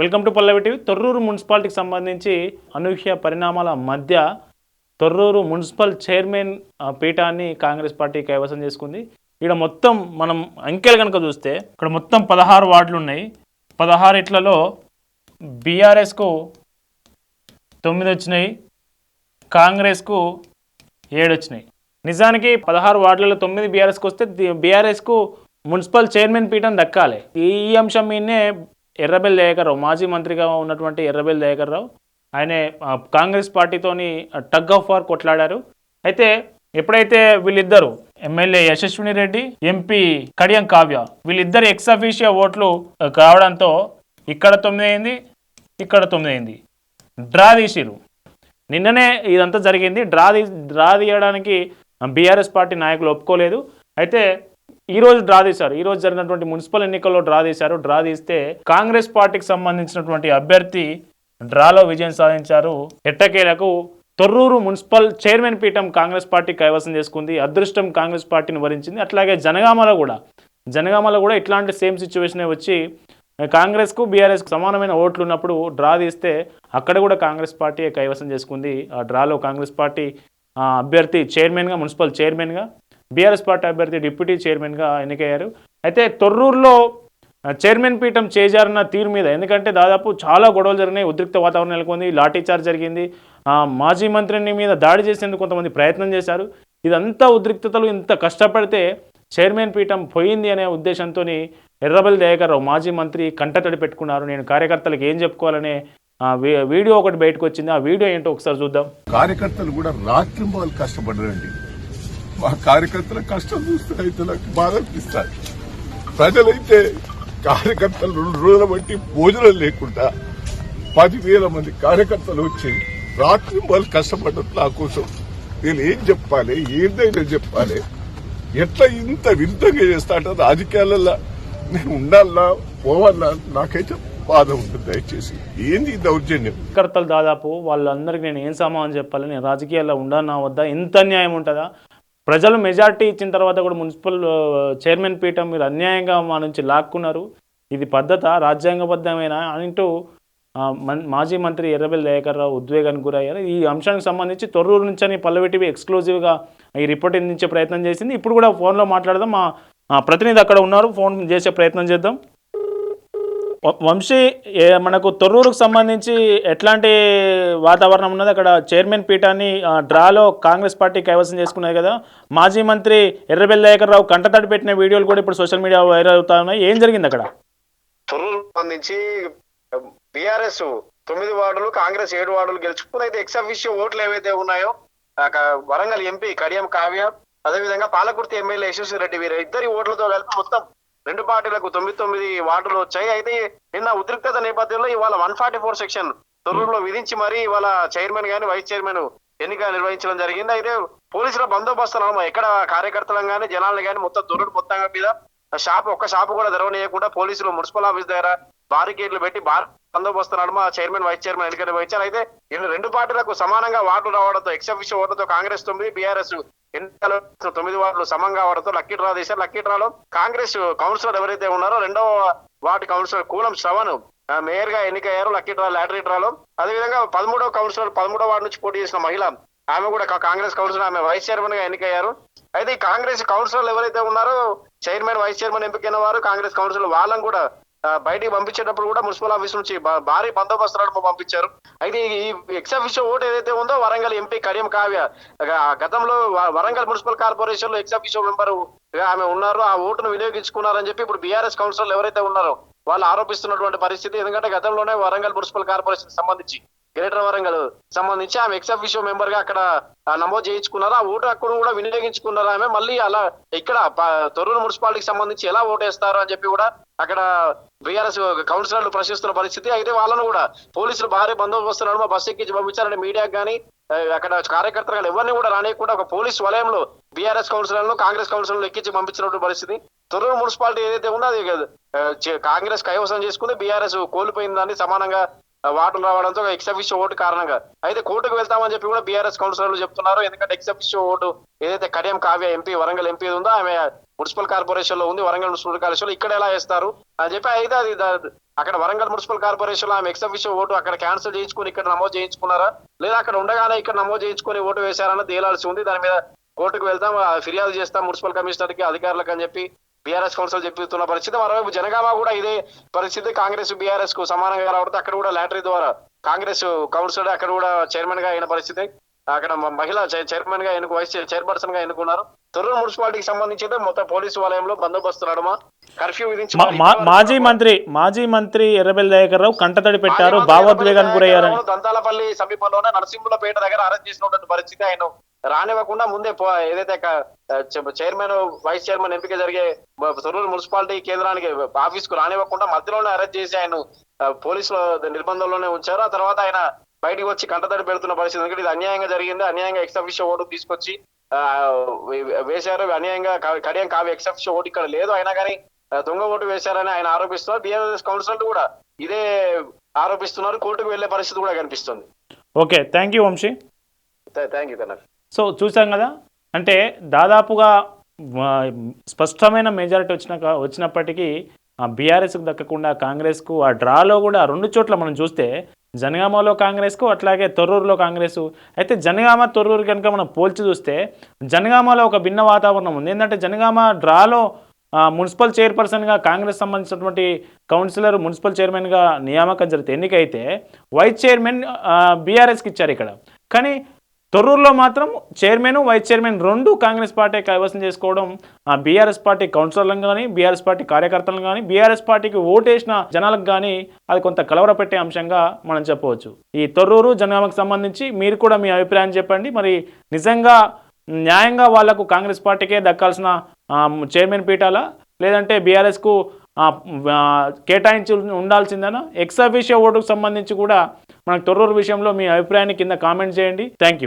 Welcome to Pallavi TV. Torrur మున్సిపాలిటీకి సంబంధించి అనూహ్య పరిణామాల మధ్య తొర్రూరు మున్సిపల్ చైర్మన్ పీఠాన్ని కాంగ్రెస్ పార్టీ కైవసం చేసుకుంది. ఇక్కడ మొత్తం మనం అంకెలు కనుక చూస్తే ఇక్కడ మొత్తం 16 వార్డులు ఉన్నాయి. 16 ఇట్లలో బీఆర్ఎస్కు 9 వచ్చినాయి, కాంగ్రెస్కు 7 వచ్చినాయి. నిజానికి 16 వార్డులలో 9 బీఆర్ఎస్కి వస్తే బీఆర్ఎస్కు మున్సిపల్ చైర్మన్ పీఠం దక్కాలి. ఈ అంశం మీదనే ఎర్రబెల్లి దయాకర్ రావు, మాజీ మంత్రిగా ఉన్నటువంటి ఎర్రబెల్లి దయాకర్ రావు, ఆయన కాంగ్రెస్ పార్టీతోని టగ్ ఆఫ్ వార్ కొట్లాడారు. అయితే ఎప్పుడైతే వీళ్ళిద్దరు ఎమ్మెల్యే యశస్విని రెడ్డి, ఎంపీ కడియం కావ్య వీళ్ళిద్దరు ఎక్స్-అఫీషియో ఓట్లు కావడంతో ఇక్కడ 9 అయింది, ఇక్కడ 9 అయింది. డ్రా తీసిరు. నిన్ననే ఇదంతా జరిగింది. డ్రా తీయడానికి బీఆర్ఎస్ పార్టీ నాయకులు ఒప్పుకోలేదు. అయితే ఈరోజు డ్రా తీశారు. ఈరోజు జరిగినటువంటి మున్సిపల్ ఎన్నికల్లో డ్రా తీశారు. డ్రా తీస్తే కాంగ్రెస్ పార్టీకి సంబంధించినటువంటి అభ్యర్థి డ్రాలో విజయం సాధించారు. ఎట్టకేలకు తొర్రూరు మున్సిపల్ చైర్మన్ పీఠం కాంగ్రెస్ పార్టీ కైవసం చేసుకుంది. అదృష్టం కాంగ్రెస్ పార్టీని వరించింది. అట్లాగే జనగామలో కూడా ఇట్లాంటి సేమ్ సిచ్యువేషనే వచ్చి కాంగ్రెస్కు బీఆర్ఎస్కు సమానమైన ఓట్లు ఉన్నప్పుడు డ్రా తీస్తే అక్కడ కూడా కాంగ్రెస్ పార్టీ కైవసం చేసుకుంది. ఆ డ్రాలో కాంగ్రెస్ పార్టీ అభ్యర్థి చైర్మన్గా, మున్సిపల్ చైర్మన్గా, బీఆర్ఎస్ పార్టీ అభ్యర్థి డిప్యూటీ చైర్మన్గా ఎన్నికయ్యారు. అయితే తొర్రూరులో చైర్మన్ పీఠం చేజారిన తీరు మీద, ఎందుకంటే దాదాపు చాలా గొడవలు జరిగినాయి, ఉద్రిక్త వాతావరణం నెలకొంది, లాఠీచార్జ్ జరిగింది, మాజీ మంత్రిని మీద దాడి చేసేందుకు కొంతమంది ప్రయత్నం చేశారు. ఇదంతా ఉద్రిక్తతలు ఇంత కష్టపడితే చైర్మన్ పీఠం పోయింది అనే ఉద్దేశంతో ఎర్రబెల్లి దయాకర్ రావు మాజీ మంత్రి కంటతడి పెట్టుకున్నారు. నేను కార్యకర్తలకు ఏం చెప్పుకోవాలనే వీడియో ఒకటి బయటకు వచ్చింది. ఆ వీడియో ఏంటో ఒకసారి చూద్దాం. కార్యకర్తలు కూడా రాత్రింబవలు కష్టపడరండి. మా కార్యకర్తల కష్టం చూస్తే రైతులకు బాధ అనిపిస్తారు. ప్రజలైతే కార్యకర్తలు 2 రోజుల బట్టి భోజనం లేకుండా 10,000 మంది కార్యకర్తలు వచ్చి రాత్రింబవలు కష్టపడ్డారు నా కోసం. నేను ఏం చెప్పాలి, ఏందైనా చెప్పాలి, ఎట్లా ఇంత విరుద్ధంగా చేస్తా అంటే రాజకీయాలలో నేను ఉండాలన్నా పోవాలన్నా నాకైతే బాధ ఉంటుంది. దయచేసి ఏంది దౌర్జన్యం? కార్యకర్తలు దాదాపు వాళ్ళందరికీ నేను ఏం సమాధానం చెప్పాలి, నేను రాజకీయాల్లో ఉండనా వద్దా, ఎంత అన్యాయం ఉంటుందా? ప్రజలు మెజార్టీ ఇచ్చిన తర్వాత కూడా మున్సిపల్ చైర్మన్ పీఠం మీరు అన్యాయంగా మా నుంచి లాక్కున్నారు, ఇది పద్ధత, రాజ్యాంగబద్ధమైన అంటూ మాజీ మంత్రి ఎర్రబెల్లి దయాకర్ రావు ఉద్వేగానికి గురయ్యారు. ఈ అంశానికి సంబంధించి తొర్రూరు నుంచి అని పల్లవి టీవీ ఎక్స్క్లూజివ్గా ఈ రిపోర్ట్ అందించే ప్రయత్నం చేసింది. ఇప్పుడు కూడా ఫోన్లో మాట్లాడదాం. మా ప్రతినిధి అక్కడ ఉన్నారు, ఫోన్ చేసే ప్రయత్నం చేద్దాం. వంశీ, మనకు తొర్రూరుకు సంబంధించి ఎట్లాంటి వాతావరణం ఉన్నది? అక్కడ చైర్మన్ పీఠాన్ని డ్రాలో కాంగ్రెస్ పార్టీ కైవసం చేసుకున్నది కదా. మాజీ మంత్రి ఎర్రబెల్లి దయాకర్ రావు కంటతడి పెట్టిన వీడియోలు కూడా ఇప్పుడు సోషల్ మీడియా వైరల్ అవుతా ఉన్నాయి. ఏం జరిగింది అక్కడ? తొర్రూరు సంబంధించి బీఆర్ఎస్ 9 వార్డులు, కాంగ్రెస్ 7 వార్డులు గెలుచుకుని, అయితే ఎక్స్-అఫీషియో ఓట్లు ఏవైతే ఉన్నాయో వరంగల్ ఎంపీ కడియం కావ్య, అదేవిధంగా పాలకుర్తి ఎమ్మెల్యే యశస్వి రెడ్డి వీరిద్దరి ఓట్లతో కలిపి మొత్తం 2 పార్టీలకు 9 వార్డులు వచ్చాయి. అయితే నిన్న ఉద్రిక్తత నేపథ్యంలో ఇవాళ 144 సెక్షన్ తొర్రూరులో విధించి మరీ ఇవాళ చైర్మన్ గాని వైస్ చైర్మన్ ఎన్నిక నిర్వహించడం జరిగింది. అయితే పోలీసుల బందోబస్తు ఎక్కడ కార్యకర్తలను గానీ జనాలను గానీ మొత్తం తొర్రూరు మొత్తంగా మీద ఒక్క షాపు కూడా తెరవనీయకుండా పోలీసులు మున్సిపల్ ఆఫీస్ దగ్గర బారికేడ్లు పెట్టి బందోబస్తు నడుమ చైర్మన్ వైస్ చైర్మన్ ఎన్నిక నిర్వహించారు. అయితే 2 పార్టీలకు సమానంగా వార్డులు రావడంతో ఎక్స్-అఫీషియో ఓట్లతో కాంగ్రెస్ 9, బీఆర్ఎస్ ఎన్నికలు 9 వార్డులు సమంగా అవడంతో లక్కీ డ్రా తీశారు. లక్కీ డ్రాలో కాంగ్రెస్ కౌన్సిలర్ ఎవరైతే ఉన్నారో 2వ వార్డు కౌన్సిలర్ కూలం శ్రవణ్ మేయర్ గా ఎన్నికయ్యారు లక్కీ డ్రా లాటరీ డ్రాలో. అదేవిధంగా 13వ కౌన్సిలర్ 13వ వార్డు నుంచి పోటీ చేసిన మహిళ, ఆమె కూడా కాంగ్రెస్ కౌన్సిలర్, ఆమె వైస్ చైర్మన్ గా ఎన్నికయ్యారు. అయితే ఈ కాంగ్రెస్ కౌన్సిలర్లు ఎవరైతే ఉన్నారో చైర్మన్ వైస్ చైర్మన్ ఎంపికైన వారు కాంగ్రెస్ కౌన్సిలర్ వాళ్ళని కూడా బయటికి పంపించేటప్పుడు కూడా మున్సిపల్ ఆఫీస్ నుంచి భారీ బందోబస్తు నడుమ పంపించారు. అయితే ఈ ఎక్స్-అఫీషియో ఓటు ఏదైతే ఉందో వరంగల్ ఎంపీ కడియం కావ్య గతంలో వరంగల్ మున్సిపల్ కార్పొరేషన్ లో ఎక్స్-అఫీషియో మెంబర్ ఆమె ఉన్నారు, ఆ ఓటును వినియోగించుకున్నారని చెప్పి ఇప్పుడు బీఆర్ఎస్ కౌన్సిలర్లు ఎవరైతే ఉన్నారో వాళ్ళు ఆరోపిస్తున్నటువంటి పరిస్థితి. ఎందుకంటే గతంలోనే వరంగల్ మున్సిపల్ కార్పొరేషన్ సంబంధించి, గ్రేటర్ వరంగల్ సంబంధించి ఆమె ఎక్స్-అఫీషియో మెంబర్ గా అక్కడ నమోదు చేయించుకున్నారు. ఆ ఓటు హక్కును కూడా వినియోగించుకున్నారు ఆమె. మళ్ళీ అలా ఇక్కడ తొర్రూరు మున్సిపాలిటీకి సంబంధించి ఎలా ఓటేస్తారు అని చెప్పి కూడా అక్కడ బీఆర్ఎస్ కౌన్సిలర్లు ప్రశ్నిస్తున్న పరిస్థితి. అయితే వాళ్ళను కూడా పోలీసులు భారీ బందోబస్తు నడుమ బస్సు ఎక్కించి పంపించారని మీడియాకు కానీ అక్కడ కార్యకర్తలు కానీ ఎవరిని కూడా రానియకుండా ఒక పోలీస్ వలయంలో బీఆర్ఎస్ కౌన్సిలర్లు, కాంగ్రెస్ కౌన్సిలర్లు ఎక్కించి పంపించినటువంటి పరిస్థితి. తొర్రూరు మున్సిపాలిటీ ఏదైతే ఉందో అది కాంగ్రెస్ కైవసం చేసుకుంది, బీఆర్ఎస్ కోల్పోయిన దాన్ని సమానంగా వార్డులు రావడంతో ఎక్సఫిషియో ఓటు కారణంగా అయితే కోర్టుకు వెళ్తామని చెప్పి కూడా బీఆర్ఎస్ కౌన్సిలర్లు చెప్తున్నారు. ఎందుకంటే ఎక్సఫిషియో ఓటు ఏదైతే కడియం కావ్య ఎంపీ వరంగల్ ఎంపీ ఉందో ఆమె మున్సిపల్ కార్పొరేషన్ లో ఉంది, వరంగల్ మున్సిపల్ కార్పొరేషన్ లో ఇక్కడ ఎలా వేస్తారు అని చెప్పి అయితే అది అక్కడ వరంగల్ మున్సిపల్ కార్పొరేషన్ లో ఆమె ఎక్సఫిషియో ఓటు అక్కడ క్యాన్సిల్ చేయించుకుని ఇక్కడ నమోదు చేయించుకున్నారా, లేదా అక్కడ ఉండగానే ఇక్కడ నమోదు చేయించుకుని ఓటు వేశారని తేలాల్సి ఉంది. దాని మీద కోర్టుకు వెళ్తాం, ఫిర్యాదు చేస్తాం మున్సిపల్ కమిషనర్ కి అధికారులకు అని చెప్పి బీఆర్ఎస్ కౌన్సిల్ చెప్తున్న పరిస్థితి. మరోవైపు జనగామ కూడా ఇదే పరిస్థితి, కాంగ్రెస్ బీఆర్ఎస్ కు సమానంగా రావడంతో అక్కడ కూడా లాటరీ ద్వారా కాంగ్రెస్ కౌన్సిలర్ అక్కడ కూడా చైర్మన్ గా అయిన పరిస్థితి. అక్కడ మహిళ చైర్మన్ గా వైస్ చైర్పర్సన్ గా ఎన్నుకున్నారు. తొర్రూరు మున్సిపాలిటీకి సంబంధించి మొత్తం పోలీసు వలయంలో బందోబస్తు నడుమ కర్ఫ్యూ విధించి మాజీ మంత్రి ఎర్రబెల్లి దయాకర్ రావు కంటతడి పెట్టారు, భావోద్వేగానికి గురయ్యారు. దంతాలపల్లి సమీపంలోనే నరసింహులపేట దగ్గర అరెస్ట్ చేసినటువంటి పరిస్థితి. ఆయన రానివ్వకుండా ముందే ఏదైతే చైర్మన్ వైస్ చైర్మన్ ఎంపిక జరిగే తొర్రూరు మున్సిపాలిటీ కేంద్రానికి ఆఫీస్ కు రానివ్వకుండా మధ్యలోనే అరెస్ట్ చేసి ఆయన పోలీసుల నిర్బంధంలోనే ఉంచారు. ఆ తర్వాత ఆయన బయటికి వచ్చి కంటతడి పెడుతున్న పరిస్థితి. ఎందుకంటే ఇది అన్యాయంగా జరిగింది, అన్యాయంగా ఎక్సఫిషియో ఓటు తీసుకొచ్చి వేశారు, అన్యాయంగా కడియం కావ్య ఎక్సఫిషియో ఓటు ఇక్కడ లేదు, అయినా కానీ దొంగ ఓటు వేశారని ఆయన ఆరోపిస్తున్నారు. బీఆర్ఎస్ కౌన్సిలర్లు కూడా ఇదే ఆరోపిస్తున్నారు. కోర్టుకు వెళ్లే పరిస్థితి కూడా కనిపిస్తుంది. Okay, thank you Vamsi. Thank you కన్నర్. సో చూసాం కదా, అంటే దాదాపుగా స్పష్టమైన మెజారిటీ వచ్చినప్పటికీ బీఆర్ఎస్కు దక్కకుండా కాంగ్రెస్కు ఆ డ్రాలో కూడా 2 చోట్ల మనం చూస్తే జనగామలో కాంగ్రెస్కు అట్లాగే తొర్రూరులో కాంగ్రెస్. అయితే జనగామ తొర్రూరు కనుక మనం పోల్చి చూస్తే జనగామలో ఒక భిన్న వాతావరణం ఉంది. ఏంటంటే జనగామ డ్రాలో మున్సిపల్ చైర్పర్సన్గా కాంగ్రెస్ సంబంధించినటువంటి కౌన్సిలర్ మున్సిపల్ చైర్మన్గా నియామకం జరిగితే ఎన్నికైతే వైస్ చైర్మన్ బీఆర్ఎస్కి ఇచ్చారు ఇక్కడ. కానీ తొర్రూరులో మాత్రం chairman vice chairman 2 Congress party కైవసం చేసుకోవడం బీఆర్ఎస్ పార్టీ కౌన్సిలర్లను కానీ బీఆర్ఎస్ పార్టీ కార్యకర్తలను కానీ బీఆర్ఎస్ పార్టీకి ఓటేసిన జనాలకు కానీ అది కొంత కలవరపెట్టే అంశంగా మనం చెప్పవచ్చు. ఈ తొర్రూరు జనగామకు సంబంధించి మీరు కూడా మీ అభిప్రాయం చెప్పండి. మరి నిజంగా న్యాయంగా వాళ్లకు కాంగ్రెస్ పార్టీకే దక్కాల్సిన చైర్మన్ పీఠాలా, లేదంటే బీఆర్ఎస్కు కేటాయించి ఉండాల్సిందేనా? ఎక్స్ అఫీషియో ఓటుకు సంబంధించి కూడా మనకు తొర్రూరు విషయంలో మీ అభిప్రాయాన్ని కింద కామెంట్ చేయండి. Thank you.